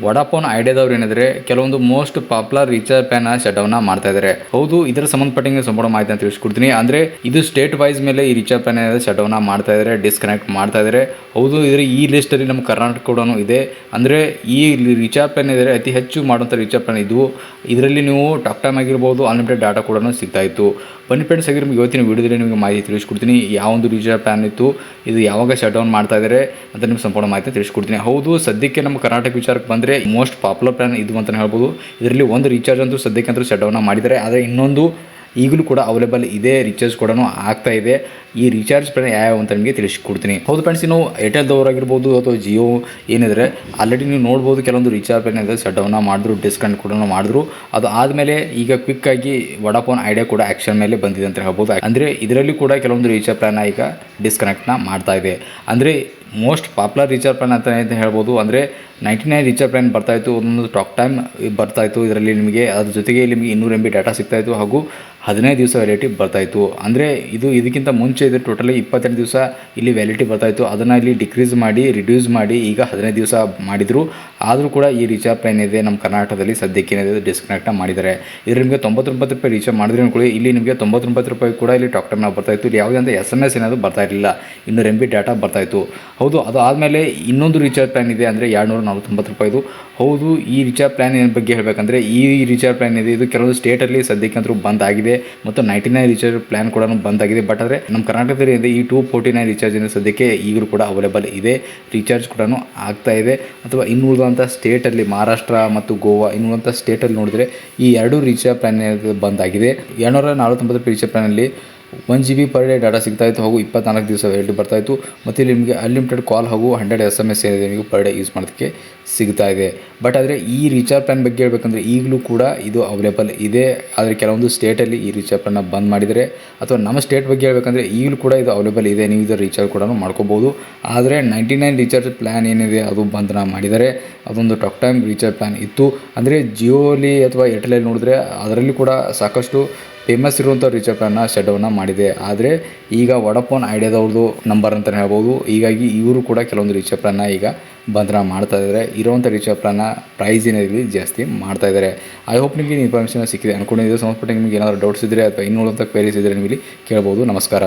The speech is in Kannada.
ವಡಾಫೋನ್ ಐಡಿಯಾದವ್ರು ಏನಿದ್ರೆ ಕೆಲವೊಂದು most popular recharge plan shut down ಮಾಡ್ತಾ ಇದ್ದಾರೆ. ಹೌದು, ಇದರ ಸಂಬಂಧಪಟ್ಟಂಗೆ ಸಂಪೂರ್ಣ ಮಾಹಿತಿ ಅಂತ ತಿಳಿಸ್ಕೊಡ್ತೀನಿ. ಅಂದ್ರೆ ಇದು ಸ್ಟೇಟ್ ವೈಸ್ ಮೇಲೆ ಈ ರೀಚಾರ್ಜ್ ಪ್ಲಾನ್ ಶಟ್ ಡೌನ್ ಮಾಡ್ತಾ ಇದ್ದಾರೆ, ಡಿಸ್ಕನೆಕ್ಟ್ ಮಾಡ್ತಾ ಇದ್ದಾರೆ. ಹೌದು, ಇದ್ರ ಈ ಲಿಸ್ಟ್ ಅಲ್ಲಿ ನಮ್ಮ ಕರ್ನಾಟಕ ಕೂಡ ಇದೆ. ಅಂದ್ರೆ ಈ ರೀಚಾರ್ಜ್ ಪ್ಲಾನ್ ಇದ್ರೆ ಅತಿ ಹೆಚ್ಚು ಮಾಡುವಂಥ ರೀಚಾರ್ಜ್ ಪ್ಲಾನ್ ಇದು. ಇದರಲ್ಲಿ ನೀವು ಟಾಕ್ ಟೈಮ್ ಆಗಿರ್ಬೋದು, ಅನ್ಲಿಮಿಟೆಡ್ ಡಾಟಾ ಕೂಡ ಸಿಗ್ತಾ ಇತ್ತು. ಬನ್ನಿ ಫ್ರೆಂಡ್ಸ್, ಹಾಗೆ ನಿಮಗೆ ಇವತ್ತಿನ ವಿಡಿಯೋದಲ್ಲಿ ನಿಮಗೆ ಮಾಹಿತಿ ತಿಳಿಸ್ಕೊಡ್ತೀನಿ. ಯಾವೊಂದು ರೀಚಾರ್ಜ್ ಪ್ಲಾನ್ ಇತ್ತು, ಇದು ಯಾವಾಗ ಶಟ್ ಡೌನ್ ಮಾಡ್ತಾ ಇದ್ದಾರೆ ಅಂತ ನಿಮ್ಗೆ ಸಂಪೂರ್ಣ ಮಾಹಿತಿ ತಿಳಿಸ್ಕೊಡ್ತೀನಿ. ಹೌದು, ಸದ್ಯಕ್ಕೆ ನಮ್ಮ ಕರ್ನಾಟಕ ವಿಚಾರಕ್ಕೆ ಬಂದರೆ ಮೋಸ್ಟ್ ಪಾಪ್ಯುಲರ್ ಪ್ಲಾನ್ ಇದು ಅಂತ ಹೇಳ್ಬೋದು. ಇದರಲ್ಲಿ ಒಂದು ರೀಚಾರ್ಜ್ ಅಂತೂ ಸದ್ಯಕ್ಕೆ ಅಂತೂ ಶಟ್ ಡೌನ್ ಮಾಡಿದ್ದಾರೆ. ಆದರೆ ಇನ್ನೊಂದು ಈಗಲೂ ಕೂಡ ಅವೈಲೇಬಲ್ ಇದೆ, ರೀಚಾರ್ಜ್ ಕೂಡ ಆಗ್ತಾ ಇದೆ. ಈ ರೀಚಾರ್ಜ್ ಪ್ಲಾನ್ ಯಾವ ಅಂತ ನಿಮಗೆ ತಿಳಿಸ್ಕೊಡ್ತೀನಿ. ಹೌದು ಫ್ರೆಂಡ್ಸ್, ಇನ್ನು ಏರ್ಟೆಲ್ದವರಾಗಿರ್ಬೋದು ಅಥವಾ ಜಿಯೋ ಏನಿದ್ರೆ ಆಲ್ರೆಡಿ ನೀವು ನೋಡ್ಬೋದು ಕೆಲವೊಂದು ರೀಚಾರ್ಜ್ ಪ್ಲಾನ್ ಇದೆ ಶಟ್ ಡೌನ್ ಮಾಡಿದ್ರು, ಡಿಸ್ಕನೆಕ್ಟ್ ಕೂಡ ಮಾಡಿದ್ರು. ಅದು ಆದಮೇಲೆ ಈಗ ಕ್ವಿಕ್ ಆಗಿ ವಡಾಫೋನ್ ಐಡಿಯಾ ಕೂಡ ಆ್ಯಕ್ಷನ್ ಮೇಲೆ ಬಂದಿದೆ ಅಂತ ಹೇಳ್ಬೋದು. ಅಂದರೆ ಇದರಲ್ಲಿ ಕೂಡ ಕೆಲವೊಂದು ರೀಚಾರ್ಜ್ ಪ್ಲಾನ್ ಈಗ ಡಿಸ್ಕನೆಕ್ಟ್ನ ಮಾಡ್ತಾ ಇದೆ. ಅಂದರೆ ಮೋಸ್ಟ್ ಪಾಪ್ಯುಲರ್ ರೀಚಾರ್ಜ್ ಪ್ಲಾನ್ ಅಂತ ಹೇಳ್ಬೋದು. ಅಂದರೆ 99 ರೀಚಾರ್ಜ್ ಪ್ಲಾನ್ ಬರ್ತಾಯಿತ್ತು, ಒಂದೊಂದು ಟಾಕ್ ಟೈಮ್ ಬರ್ತಾಯಿತ್ತು. ಇದರಲ್ಲಿ ನಿಮಗೆ ಅದ್ರ ಜೊತೆಗೆ ನಿಮಗೆ 200 MB ಡಾಟಾ ಸಿಗ್ತಾಯಿತ್ತು ಹಾಗೂ 15 ದಿವಸ ವ್ಯಾಲಿಟಿ ಬರ್ತಾಯಿತ್ತು. ಅಂದರೆ ಇದಕ್ಕಿಂತ ಮುಂಚೆ ಇದು ಟೋಟಲಿ 22 ದಿವಸ ಇಲ್ಲಿ ವ್ಯಾಲಿಟಿ ಬರ್ತಾಯಿತ್ತು. ಅದನ್ನು ಇಲ್ಲಿ ಡಿಕ್ರೀಸ್ ಮಾಡಿ ರಿಡ್ಯೂಸ್ ಮಾಡಿ ಈಗ 15 ದಿವಸ ಮಾಡಿದರು. ಆದರೂ ಕೂಡ ಈ ರೀಚಾರ್ಜ್ ಪ್ಲಾನ್ ಇದೆ ನಮ್ಮ ಕರ್ನಾಟಕದಲ್ಲಿ ಸದ್ಯಕ್ಕೆ ಏನಿದೆ ಡಿಸ್ಕನೆಕ್ಟ್ ಮಾಡಿದ್ದಾರೆ. ಇದರಲ್ಲಿ ನಿಮಗೆ 99 ರೂಪಾಯಿ ರೀಚಾರ್ಜ್ ಮಾಡಿದ್ರೆ ಅನ್ಕೊಳ್ಳಿ, ಇಲ್ಲಿ ನಿಮಗೆ 99 ರೂಪಾಯಿ ಕೂಡ ಇಲ್ಲಿ ಟಾಕ್ ಟೈಮ್ನ ಬರ್ತಾಯಿತ್ತು. ಇಲ್ಲಿ ಯಾವುದೇ ಅಂತ SMS ಏನಾದರೂ ಬರ್ತಾ ಇರಲಿಲ್ಲ, 200 MB ಡಾಟಾ ಬರ್ತಾಯಿತ್ತು. ಹೌದು, ಅದು ಆದಮೇಲೆ ಇನ್ನೊಂದು ರೀಚಾರ್ಜ್ ಪ್ಲಾನ್ ಇದೆ, ಅಂದರೆ 249 ರೂಪಾಯಿದು. ಹೌದು, ಈ ರೀಚಾರ್ಜ್ ಪ್ಲಾನ್ ಬಗ್ಗೆ ಹೇಳಬೇಕಂದ್ರೆ ಈ ರೀಚಾರ್ಜ್ ಪ್ಲಾನ್ ಇದೆ, ಇದು ಕೆಲವೊಂದು ಸ್ಟೇಟಲ್ಲಿ ಸದ್ಯಕ್ಕಂತೂ ಬಂದ್ ಆಗಿದೆ ಮತ್ತು 99 ರೀಚಾರ್ಜ್ ಪ್ಲಾನ್ ಕೂಡ ಬಂದ್ ಆಗಿದೆ. ಬಟ್ ಆದರೆ ನಮ್ಮ ಕರ್ನಾಟಕದಲ್ಲಿ ಇದೆ ಈ 249 ರೀಚಾರ್ಜ್ ಇದೆ ಸದ್ಯಕ್ಕೆ ಈಗಲೂ ಕೂಡ ಅವೈಲೇಬಲ್ ಇದೆ. ರೀಚಾರ್ಜ್ ಕೂಡ ಆಗ್ತಾ ಇದೆ. ಅಥವಾ ಇನ್ನು ಉಳಿದಂಥ ಸ್ಟೇಟಲ್ಲಿ ಮಹಾರಾಷ್ಟ್ರ ಮತ್ತು ಗೋವಾ ಇನ್ನುಳಿದಂಥ ಸ್ಟೇಟಲ್ಲಿ ನೋಡಿದ್ರೆ ಈ ಎರಡು ರೀಚಾರ್ಜ್ ಪ್ಲಾನ್ ಬಂದ್ ಆಗಿದೆ. 249 ರೀಚಾರ್ಜ್ ಪ್ಲಾನಲ್ಲಿ 1 GB ಪರ್ ಡೇ ಡಾಟಾ ಸಿಗ್ತಾಯಿತ್ತು ಹಾಗೂ 24 ದಿವಸ ವ್ಯಾಲಿಟಿ ಬರ್ತಾಯಿತ್ತು. ಮತ್ತು ಇಲ್ಲಿ ನಿಮಗೆ ಅನ್ಲಿಮಿಟೆಡ್ ಕಾಲ್ ಹಾಗೂ 100 SMS ಏನಿದೆ ನಿಮಗೆ ಪರ್ ಡೇ ಯೂಸ್ ಮಾಡೋದಕ್ಕೆ ಸಿಗ್ತಾ ಇದೆ. ಬಟ್ ಆದರೆ ಈ ರೀಚಾರ್ಜ್ ಪ್ಲಾನ್ ಬಗ್ಗೆ ಹೇಳಬೇಕಂದ್ರೆ ಈಗಲೂ ಕೂಡ ಇದು ಅವೈಲೇಬಲ್ ಇದೆ. ಆದರೆ ಕೆಲವೊಂದು ಸ್ಟೇಟಲ್ಲಿ ಈ ರೀಚಾರ್ಜ್ ಪ್ಲಾನ್ನ ಬಂದ್ ಮಾಡಿದರೆ, ಅಥವಾ ನಮ್ಮ ಸ್ಟೇಟ್ ಬಗ್ಗೆ ಹೇಳಬೇಕಂದ್ರೆ ಈಗಲೂ ಕೂಡ ಇದು ಅವೈಲೇಬಲ್ ಇದೆ, ನೀವು ಇದರ ರೀಚಾರ್ಜ್ ಕೂಡ ಮಾಡ್ಕೋಬೋದು. ಆದರೆ 99 ರೀಚಾರ್ಜ್ ಪ್ಲಾನ್ ಏನಿದೆ ಅದು ಬಂಧನ ಮಾಡಿದ್ದಾರೆ. ಅದೊಂದು ಟಾಕ್ ಟೈಮ್ ರೀಚಾರ್ಜ್ ಪ್ಲಾನ್ ಇತ್ತು. ಅಂದರೆ ಜಿಯೋಲಿ ಅಥವಾ ಏರ್ಟೆಲಲ್ಲಿ ನೋಡಿದ್ರೆ ಅದರಲ್ಲಿ ಕೂಡ ಸಾಕಷ್ಟು ಫೇಮಸ್ ಇರುವಂಥ ರೀಚಾರ್ಜ್ ಪ್ಲಾನ್ನ ಶಟ್ ಡೌನ್ ಮಾಡಿದೆ. ಆದರೆ ಈಗ ವಡಾಫೋನ್ ಐಡಿಯಾದವ್ರದ್ದು ನಂಬರ್ ಅಂತಲೇ ಹೇಳ್ಬೋದು. ಹೀಗಾಗಿ ಇವರು ಕೂಡ ಕೆಲವೊಂದು ರೀಚಾರ್ಜ್ ಪ್ಲಾನ್ನ ಈಗ ಬಂಧನ ಮಾಡ್ತಾ ಇದ್ದಾರೆ. ಇರುವಂಥ ರೀಚಾರ್ಜ್ ಪ್ಲಾನ್ನ ಪ್ರೈಸ್ ಏನಿದೆ ಜಾಸ್ತಿ ಮಾಡ್ತಾ ಇದ್ದಾರೆ. ಐ ಹೋಪ್ ನಿಮಗೆ ಇನ್ಫಾರ್ಮೇಷನ್ ಸಿಕ್ಕಿದೆ ಅನ್ಕೊಂಡಿದ್ದೆ. ಸಂಬಂಧಪಟ್ಟ ನಿಮಗೆ ಏನಾದರೂ ಡೌಟ್ಸ್ ಇದ್ದರೆ ಅಥವಾ ಇನ್ನೂ ಉಳಿದಂಥ ಕ್ವೇರೀಸ್ ಇದ್ದರೆ ನೀವು ಇಲ್ಲಿ ಕೇಳ್ಬೋದು. ನಮಸ್ಕಾರ.